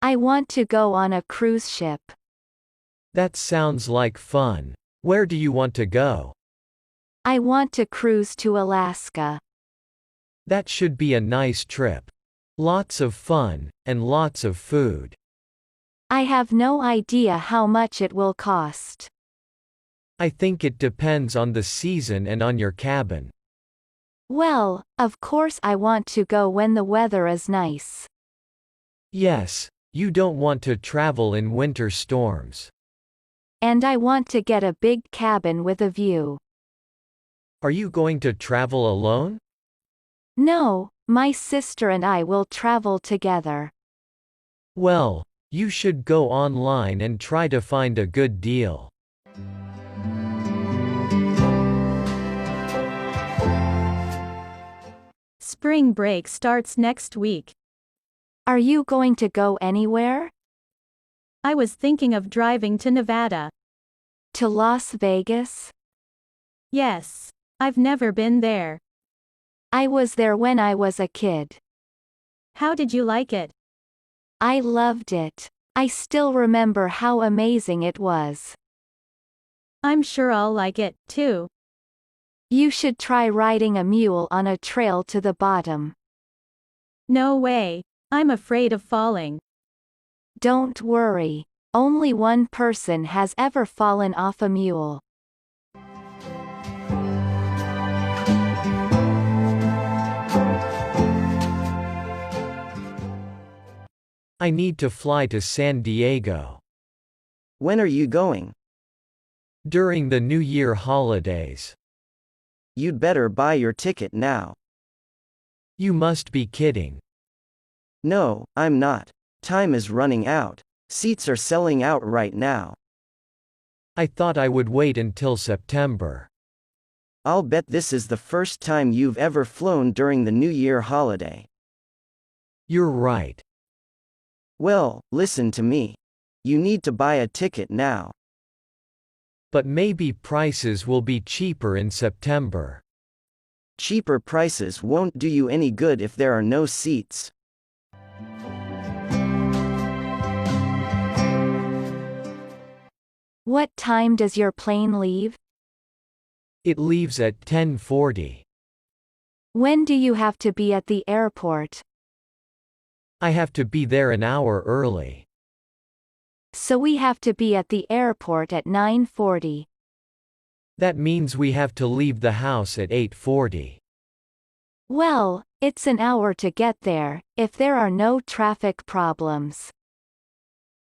I want to go on a cruise ship. That sounds like fun. Where do you want to go? I want to cruise to Alaska. That should be a nice trip. Lots of fun, and lots of food. I have no idea how much it will cost. I think it depends on the season and on your cabin. Well, of course I want to go when the weather is nice. Yes, you don't want to travel in winter storms. And I want to get a big cabin with a view. Are you going to travel alone? No, my sister and I will travel together. Well, you should go online and try to find a good deal. Spring break starts next week. Are you going to go anywhere? I was thinking of driving to Nevada. To Las Vegas? Yes. I've never been there. I was there when I was a kid. How did you like it? I loved it. I still remember how amazing it was. I'm sure I'll like it, too. You should try riding a mule on a trail to the bottom. No way. I'm afraid of falling. Don't worry. Only one person has ever fallen off a mule. I need to fly to San Diego. When are you going? During the New Year holidays. You'd better buy your ticket now. You must be kidding. No, I'm not. Time is running out. Seats are selling out right now. I thought I would wait until September. I'll bet this is the first time you've ever flown during the New Year holiday. You're right. Well, listen to me. You need to buy a ticket now. But maybe prices will be cheaper in September. Cheaper prices won't do you any good if there are no seats. What time does your plane leave? It leaves at 10:40. When do you have to be at the airport? I have to be there an hour early. So we have to be at the airport at 9:40. That means we have to leave the house at 8:40. Well, it's an hour to get there, if there are no traffic problems.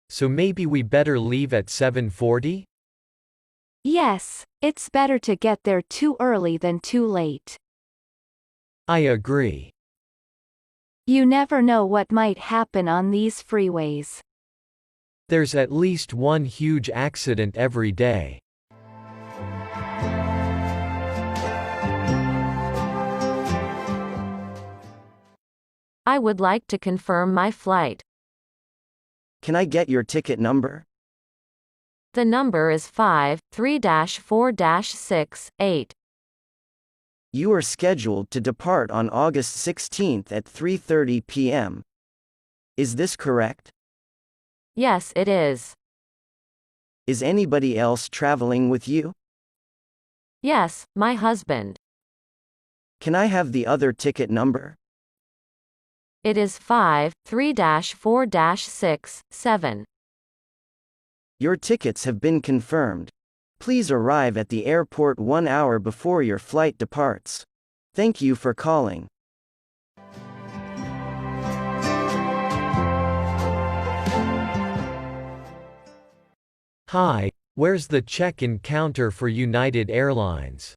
So maybe we better leave at 7:40? Yes, it's better to get there too early than too late. I agree. You never know what might happen on these freeways. There's at least one huge accident every day. I would like to confirm my flight. Can I get your ticket number? The number is 53-4-68. You are scheduled to depart on August 16th at 3:30 p.m. Is this correct? Yes, it is. Is anybody else traveling with you? Yes, my husband. Can I have the other ticket number? It is 53-4-67. Your tickets have been confirmed. Please arrive at the airport 1 hour before your flight departs. Thank you for calling. Hi, where's the check-in counter for United Airlines?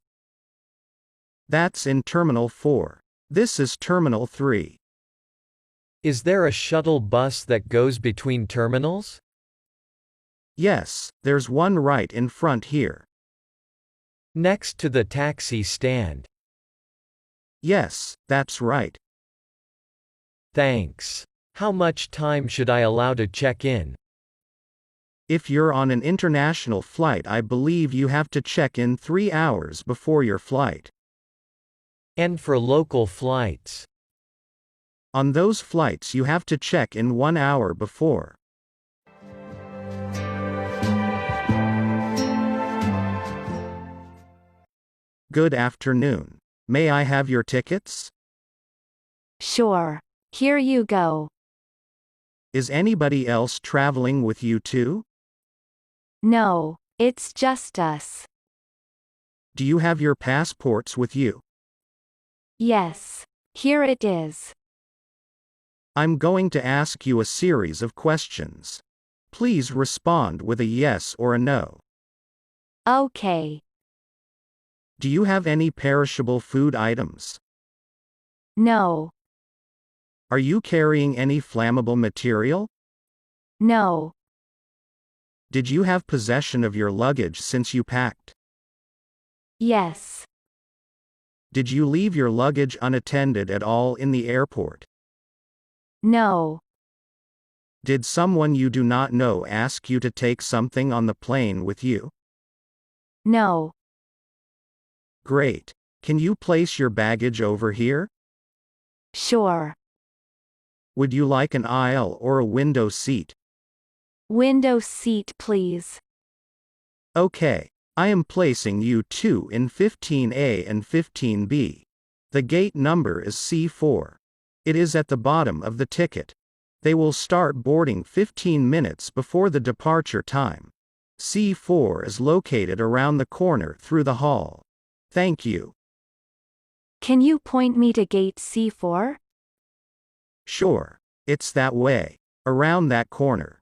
That's in Terminal 4. This is Terminal 3. Is there a shuttle bus that goes between terminals? Yes, there's one right in front here. Next to the taxi stand. Yes, that's right. Thanks. How much time should I allow to check in? If you're on an international flight, I believe you have to check in 3 hours before your flight. And for local flights? On those flights, you have to check in 1 hour before. Good afternoon. May I have your tickets? Sure. Here you go. Is anybody else traveling with you too? No, it's just us. Do you have your passports with you? Yes. Here it is. I'm going to ask you a series of questions. Please respond with a yes or a no. Okay. Do you have any perishable food items? No. Are you carrying any flammable material? No. Did you have possession of your luggage since you packed? Yes. Did you leave your luggage unattended at all in the airport? No. Did someone you do not know ask you to take something on the plane with you? No. Great. Can you place your baggage over here? Sure. Would you like an aisle or a window seat? Window seat, please. Okay. I am placing you two in 15A and 15B. The gate number is C4. It is at the bottom of the ticket. They will start boarding 15 minutes before the departure time. C4 is located around the corner through the hall. Thank you. Can you point me to gate C4? Sure. It's that way. Around that corner.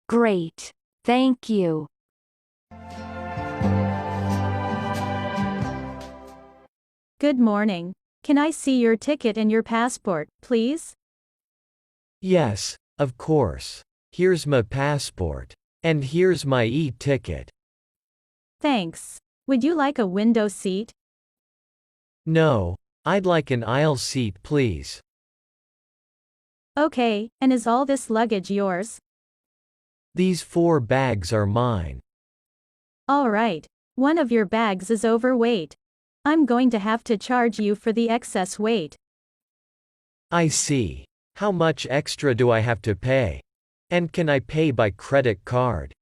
Great. Thank you. Good morning. Can I see your ticket and your passport, please? Yes, of course. Here's my passport. And here's my e-ticket. Thanks. Would you like a window seat? No, I'd like an aisle seat, please. Okay, and is all this luggage yours? These 4 bags are mine. All right. One of your bags is overweight. I'm going to have to charge you for the excess weight. I see. How much extra do I have to pay? And can I pay by credit card?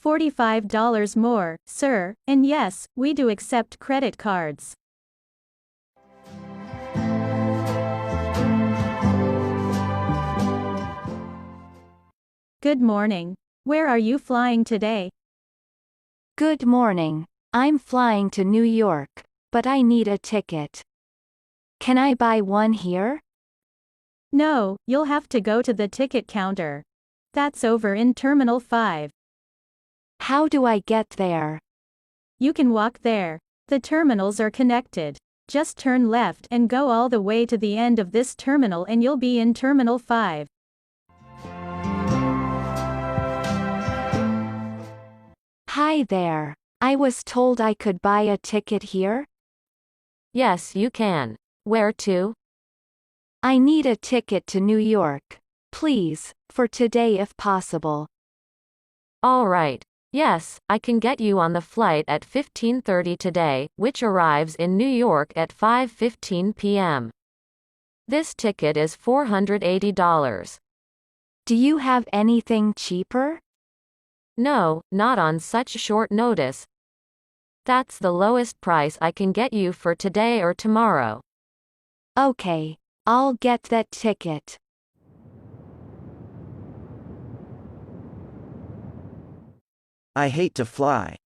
$45 more, sir, and yes, we do accept credit cards. Good morning. Where are you flying today? Good morning. I'm flying to New York, but I need a ticket. Can I buy one here? No, you'll have to go to the ticket counter. That's over in Terminal 5. How do I get there? You can walk there. The terminals are connected. Just turn left and go all the way to the end of this terminal and you'll be in Terminal 5. Hi there. I was told I could buy a ticket here? Yes, you can. Where to? I need a ticket to New York. Please, for today if possible. All right. Yes, I can get you on the flight at 15:30 today, which arrives in New York at 5:15 p.m. This ticket is $480. Do you have anything cheaper? No, not on such short notice. That's the lowest price I can get you for today or tomorrow. Okay, I'll get that ticket. I hate to fly.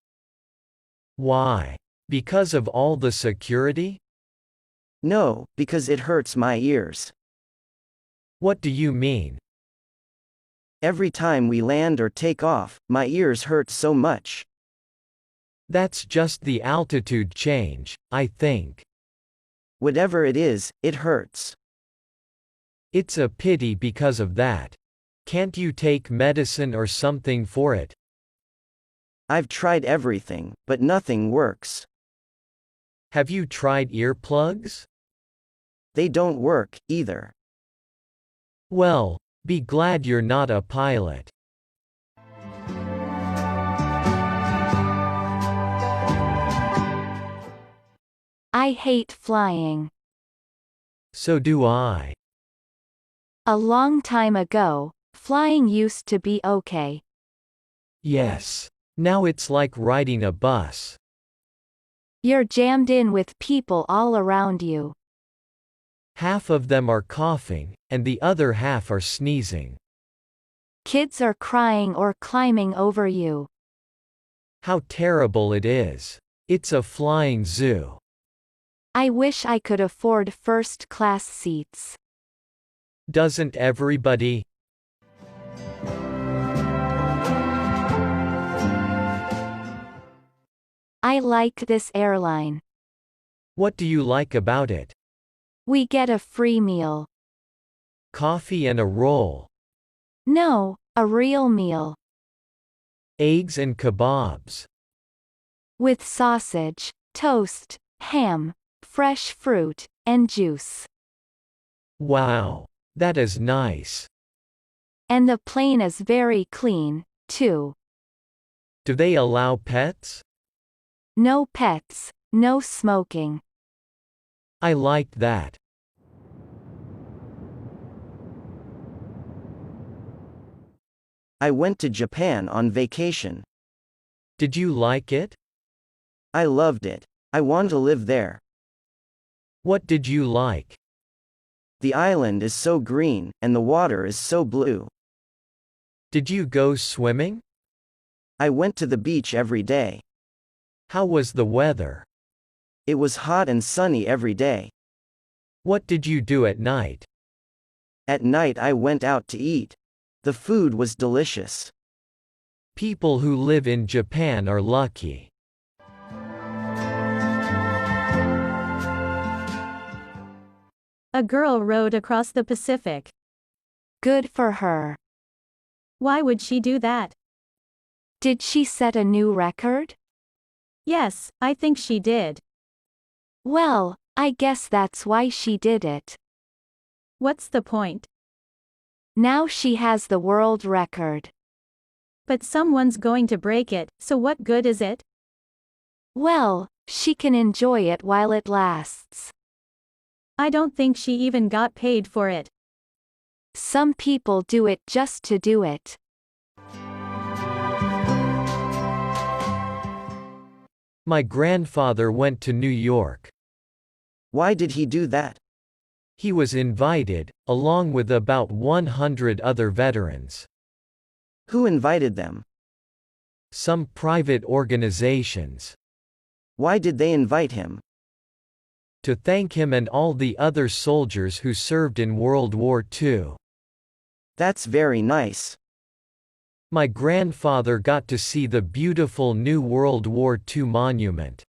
Why? Because of all the security? No, because it hurts my ears. What do you mean? Every time we land or take off, my ears hurt so much. That's just the altitude change, I think. Whatever it is, it hurts. It's a pity because of that. Can't you take medicine or something for it? I've tried everything, but nothing works. Have you tried earplugs? They don't work, either. Well, be glad you're not a pilot. I hate flying. So do I. A long time ago, flying used to be okay. Yes. Now it's like riding a bus. You're jammed in with people all around you. Half of them are coughing, and the other half are sneezing. Kids are crying or climbing over you. How terrible it is. It's a flying zoo. I wish I could afford first-class seats. Doesn't everybody? I like this airline. What do you like about it? We get a free meal. Coffee and a roll. No, a real meal. Eggs and kebabs. With sausage, toast, ham, fresh fruit, and juice. Wow. That is nice. And the plane is very clean, too. Do they allow pets? No pets, no smoking. I liked that. I went to Japan on vacation. Did you like it? I loved it. I want to live there. What did you like? The island is so green, and the water is so blue. Did you go swimming? I went to the beach every day. How was the weather? It was hot and sunny every day. What did you do at night? At night I went out to eat. The food was delicious. People who live in Japan are lucky. A girl rowed across the Pacific. Good for her. Why would she do that? Did she set a new record? Yes, I think she did. Well, I guess that's why she did it. What's the point? Now she has the world record. But someone's going to break it, so what good is it? Well, she can enjoy it while it lasts. I don't think she even got paid for it. Some people do it just to do it. My grandfather went to New York. Why did he do that? He was invited, along with about 100 other veterans. Who invited them? Some private organizations. Why did they invite him? To thank him and all the other soldiers who served in World War II. That's very nice. My grandfather got to see the beautiful new World War II monument.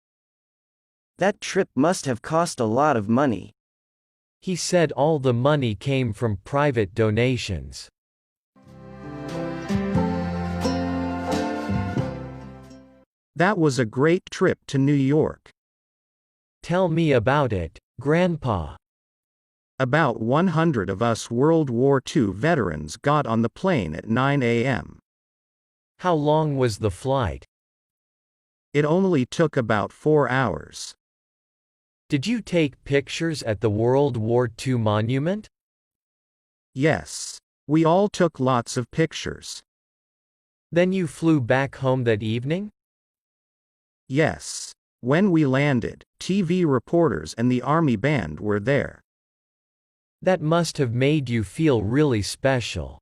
That trip must have cost a lot of money. He said all the money came from private donations. That was a great trip to New York. Tell me about it, Grandpa. About 100 of us World War II veterans got on the plane at 9 a.m. How long was the flight? It only took about 4 hours. Did you take pictures at the World War II monument? Yes. We all took lots of pictures. Then you flew back home that evening? Yes. When we landed, TV reporters and the Army band were there. That must have made you feel really special.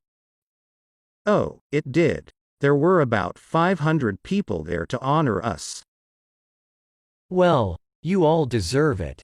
Oh, it did. There were about 500 people there to honor us. Well, you all deserve it.